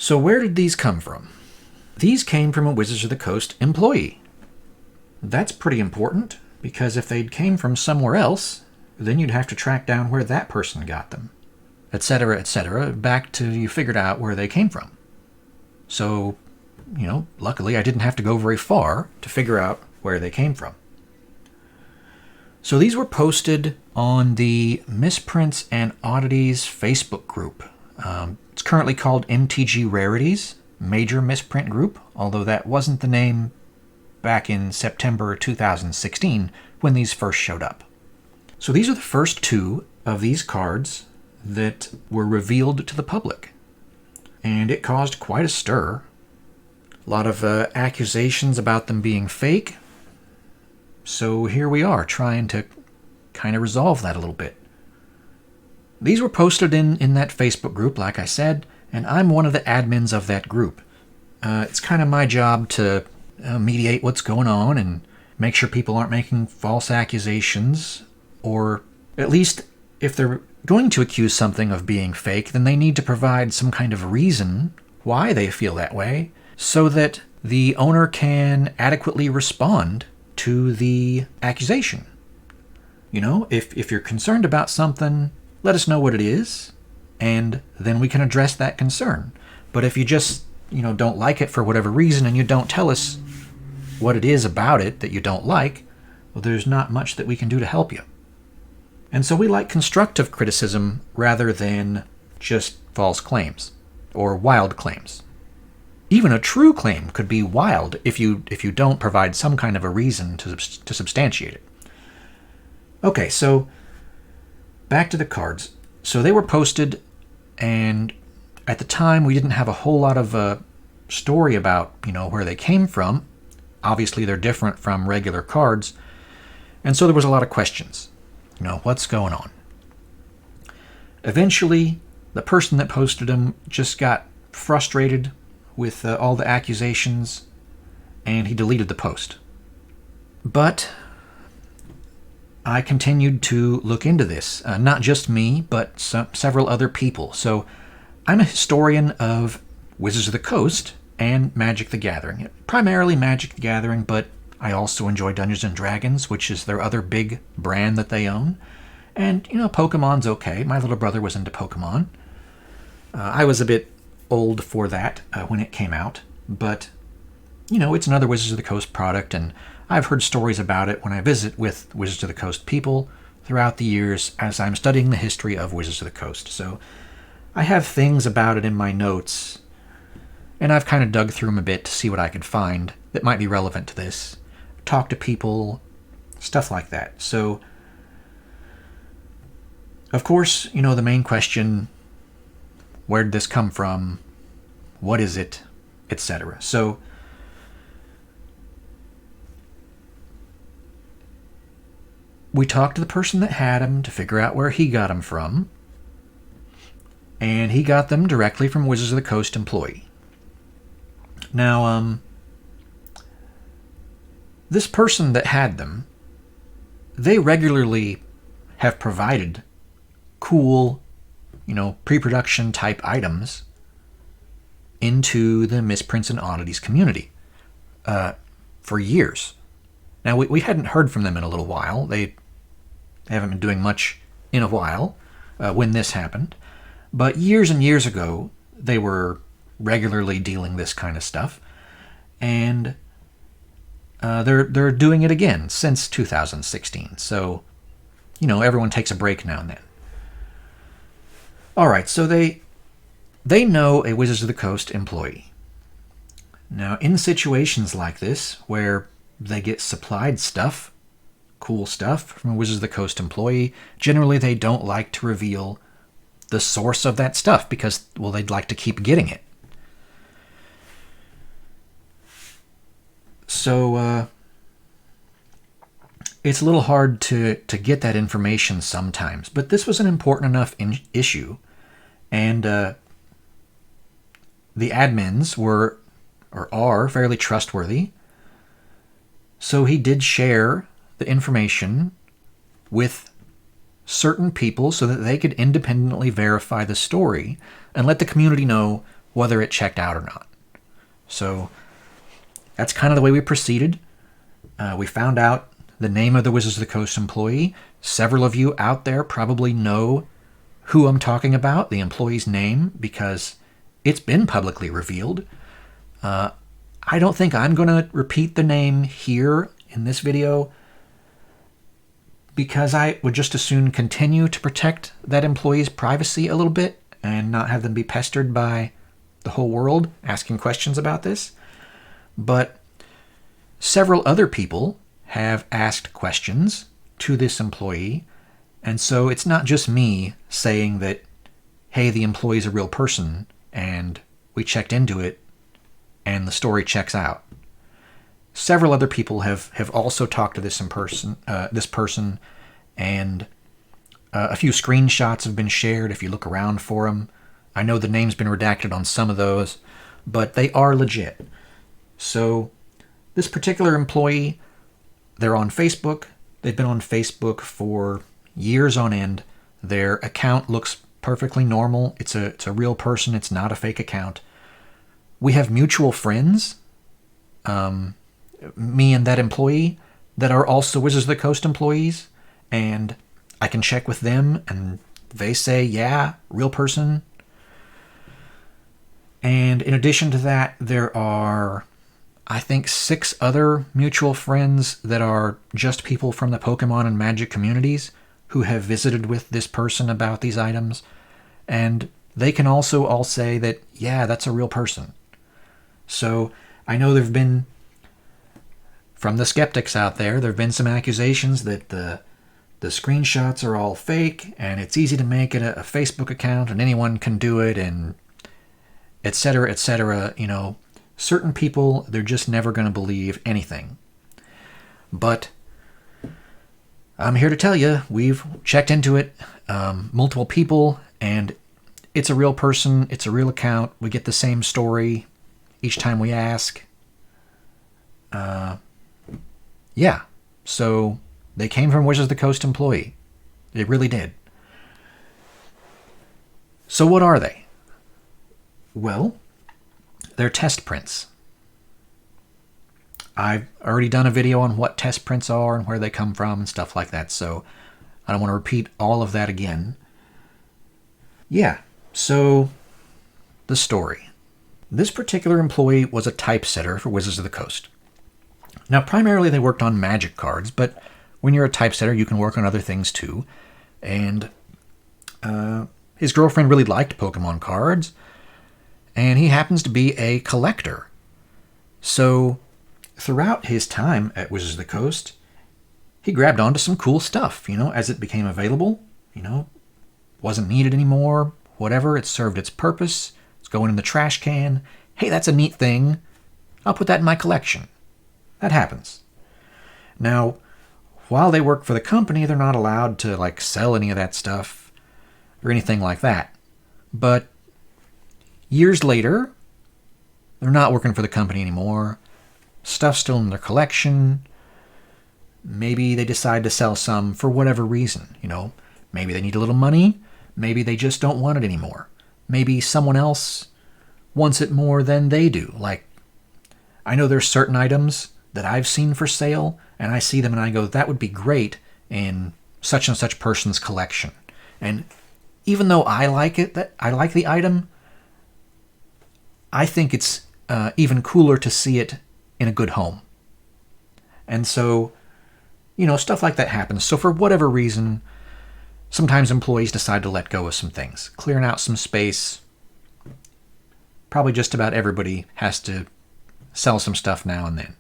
So where did these come from? These came from a Wizards of the Coast employee. That's pretty important, because if they came from somewhere else, then you'd have to track down where that person got them, etc., back till you figured out where they came from. So, luckily I didn't have to go very far to figure out where they came from. So these were posted on the Misprints and Oddities Facebook group. It's currently called MTG Rarities, Major Misprint Group, although that wasn't the name back in September 2016 when these first showed up. So these are the first two of these cards that were revealed to the public. And it caused quite a stir. A lot of accusations about them being fake. So here we are, trying to kind of resolve that a little bit. These were posted in that Facebook group, like I said, and I'm one of the admins of that group. It's kind of my job to mediate what's going on and make sure people aren't making false accusations, or at least if they're going to accuse something of being fake, then they need to provide some kind of reason why they feel that way, so that the owner can adequately respond to the accusation. If you're concerned about something, let us know what it is, and then we can address that concern. But if you just, don't like it for whatever reason, and you don't tell us what it is about it that you don't like, well, there's not much that we can do to help you. And so we like constructive criticism rather than just false claims or wild claims. Even a true claim could be wild if you don't provide some kind of a reason to substantiate it. Okay, so back to the cards. So they were posted, and at the time we didn't have a whole lot of story about where they came from. Obviously they're different from regular cards, and so there was a lot of questions. What's going on? Eventually, the person that posted them just got frustrated with all the accusations, and he deleted the post. But I continued to look into this. Not just me, but several other people. So I'm a historian of Wizards of the Coast and Magic the Gathering. Primarily Magic the Gathering, but I also enjoy Dungeons & Dragons, which is their other big brand that they own. And, Pokemon's okay. My little brother was into Pokemon. I was a bit old for that when it came out, but, it's another Wizards of the Coast product, and I've heard stories about it when I visit with Wizards of the Coast people throughout the years as I'm studying the history of Wizards of the Coast. So I have things about it in my notes, and I've kind of dug through them a bit to see what I could find that might be relevant to this. Talk to people, stuff like that. So, of course, the main question, where did this come from? What is it? Etc. So, we talked to the person that had them to figure out where he got them from, and he got them directly from Wizards of the Coast employee. Now, this person that had them, they regularly have provided cool, pre-production type items into the Misprints and Oddities community for years. Now, we hadn't heard from them in a little while. They haven't been doing much in a while when this happened. But years and years ago, they were regularly dealing this kind of stuff. And they're doing it again since 2016. So, everyone takes a break now and then. All right, so they know a Wizards of the Coast employee. Now, in situations like this, where they get supplied stuff, cool stuff, from a Wizards of the Coast employee, generally they don't like to reveal the source of that stuff because, well, they'd like to keep getting it. So, it's a little hard to get that information sometimes, but this was an important enough issue, and the admins were, or are, fairly trustworthy, so he did share the information with certain people so that they could independently verify the story and let the community know whether it checked out or not. So that's kind of the way we proceeded. We found out the name of the Wizards of the Coast employee. Several of you out there probably know who I'm talking about, the employee's name, because it's been publicly revealed. I don't think I'm going to repeat the name here in this video because I would just as soon continue to protect that employee's privacy a little bit and not have them be pestered by the whole world asking questions about this. But several other people have asked questions to this employee, and so it's not just me saying that, hey, the employee's a real person and we checked into it and the story checks out. Several other people have also talked to this person, and a few screenshots have been shared if you look around for them. I know the name's been redacted on some of those, but they are legit. So this particular employee, they're on Facebook. They've been on Facebook for years on end. Their account looks perfectly normal. It's a real person. It's not a fake account. We have mutual friends, me and that employee, that are also Wizards of the Coast employees, and I can check with them, and they say, yeah, real person. And in addition to that, there are, I think, 6 other mutual friends that are just people from the Pokemon and Magic communities who have visited with this person about these items, and they can also all say that, yeah, that's a real person. So I know there have been, from the skeptics out there have been some accusations that the screenshots are all fake and it's easy to make it a Facebook account and anyone can do it and et cetera, et cetera. You know, certain people, they're just never going to believe anything. But I'm here to tell you, we've checked into it, multiple people, and it's a real person, it's a real account. We get the same story each time we ask. Yeah, so they came from Wizards of the Coast employee. It really did. So what are they? Well, they're test prints. I've already done a video on what test prints are and where they come from and stuff like that, so I don't want to repeat all of that again. Yeah, so the story. This particular employee was a typesetter for Wizards of the Coast. Now, primarily they worked on Magic cards, but when you're a typesetter, you can work on other things too. And his girlfriend really liked Pokemon cards, and he happens to be a collector. So throughout his time at Wizards of the Coast, he grabbed onto some cool stuff, as it became available. Wasn't needed anymore, whatever, it served its purpose. It's going in the trash can. Hey, that's a neat thing. I'll put that in my collection. That happens. Now, while they work for the company, they're not allowed to sell any of that stuff or anything like that. But years later, they're not working for the company anymore. Stuff's still in their collection. Maybe they decide to sell some for whatever reason. Maybe they need a little money. Maybe they just don't want it anymore. Maybe someone else wants it more than they do. I know there's certain items that I've seen for sale, and I see them and I go, that would be great in such and such person's collection. And even though I like it, that I like the item, I think it's even cooler to see it in a good home. And so, stuff like that happens. So for whatever reason, sometimes employees decide to let go of some things, clearing out some space. Probably just about everybody has to sell some stuff now and then.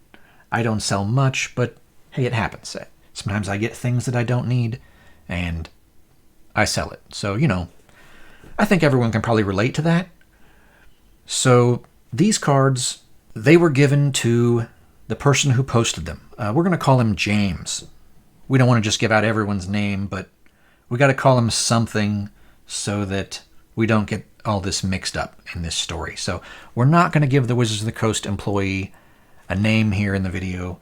I don't sell much, but hey, it happens. Sometimes I get things that I don't need, and I sell it. So, I think everyone can probably relate to that. So these cards, they were given to the person who posted them. We're going to call him James. We don't want to just give out everyone's name, but we got to call him something so that we don't get all this mixed up in this story. So we're not going to give the Wizards of the Coast employee a name here in the video,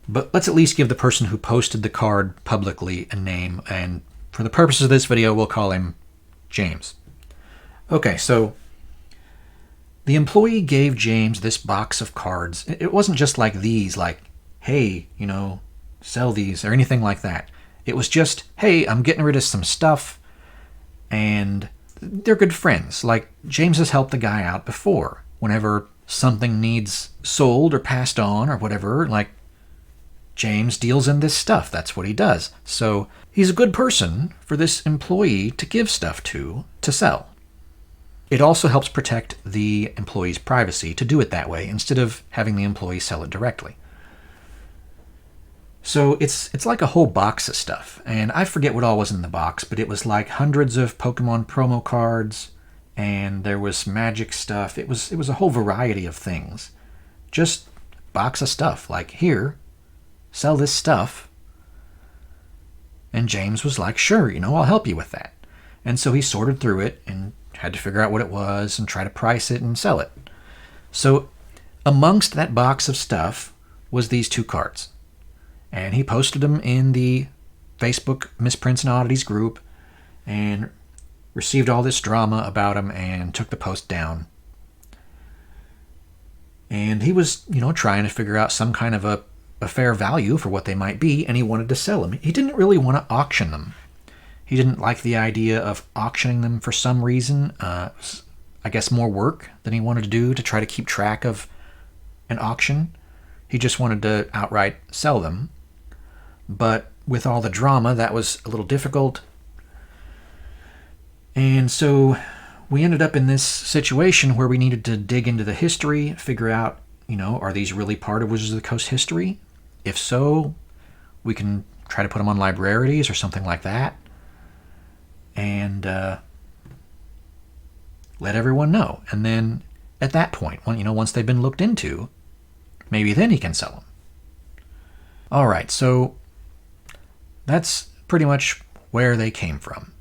but let's at least give the person who posted the card publicly a name, and for the purposes of this video, we'll call him James. Okay, so The employee gave James this box of cards. It wasn't just like these, like, hey, sell these or anything like that. It was just, hey, I'm getting rid of some stuff, and they're good friends. Like, James has helped the guy out before. Whenever something needs sold or passed on or whatever, like, James deals in this stuff. That's what he does. So he's a good person for this employee to give stuff to sell. It also helps protect the employee's privacy to do it that way instead of having the employee sell it directly. So it's like a whole box of stuff, and I forget what all was in the box, but it was like hundreds of Pokemon promo cards, and there was magic stuff. It was a whole variety of things. Just box of stuff, like, here, sell this stuff. And James was like, sure, I'll help you with that. And so he sorted through it and had to figure out what it was and try to price it and sell it. So amongst that box of stuff was these 2 cards. And he posted them in the Facebook Misprints and Oddities group and received all this drama about them and took the post down. And he was, trying to figure out some kind of a fair value for what they might be, and he wanted to sell them. He didn't really want to auction them. He didn't like the idea of auctioning them for some reason. I guess more work than he wanted to do to try to keep track of an auction. He just wanted to outright sell them. But with all the drama, that was a little difficult. And so we ended up in this situation where we needed to dig into the history, figure out, are these really part of Wizards of the Coast history? If so, we can try to put them on librarities or something like that. And let everyone know. And then at that point, once they've been looked into, maybe then he can sell them. All right, so that's pretty much where they came from.